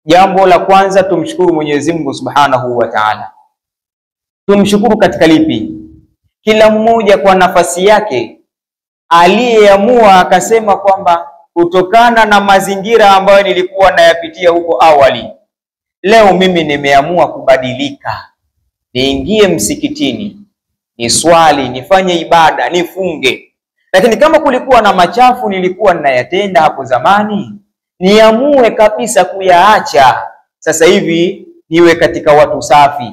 Jambo la kwanza, tumshukuru Mwenyezi Mungu Subhanahu wa Ta'ala. Tumshukuru katika lipi? Kila mmoja kwa nafasi yake aliyeamua akasema kwamba kutokana na mazingira ambayo nilikuwa nayapitia huko awali, leo mimi nimeamua kubadilika, niingie msikitini, niswali, nifanye ibada, nifunge. Lakini kama kulikuwa na machafu nilikuwa ninayatenda hapo zamani, niamue kabisa kuyaacha. Sasa hivi niwe katika watu safi.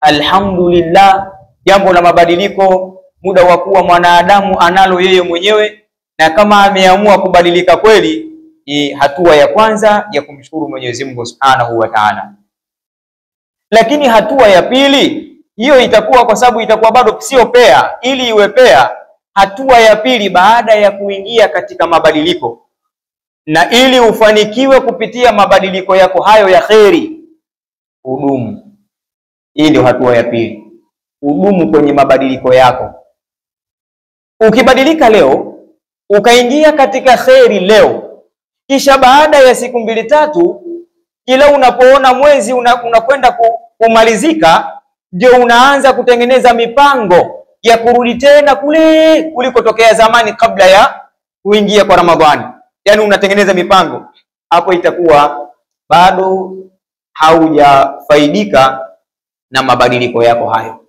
Alhamdulillah, jambo la mabadiliko, muda wa kuwa mwanadamu analo yeye mwenyewe, na kama ameamua kubadilika kweli, ni hatua ya kwanza ya kumshukuru Mwenyezi Mungu Subhanahu wa Ta'ala. Lakini hatua ya pili, hiyo itakuwa kwa sababu itakuwa bado sio pea, ili iwe pea. Hatua ya pili baada ya kuingia katika mabadiliko, na ili ufanikiwe kupitia mabadiliko yako hayo ya kheri, udumu. Hii ndio hatua ya pili, udumu kwenye mabadiliko yako. Ukibadilika leo, ukaingia katika kheri leo, kisha baada ya siku 2-3, kila unapoona mwezi unakwenda kumalizika, ndio unaanza kutengeneza mipango ya kurudi tena kule kulikotokea zamani kabla ya kuingia kwa Ramadhani. Yani unatengeneza mipango, hapo itakuwa bado haujafaidika na mabadiliko yako hayo.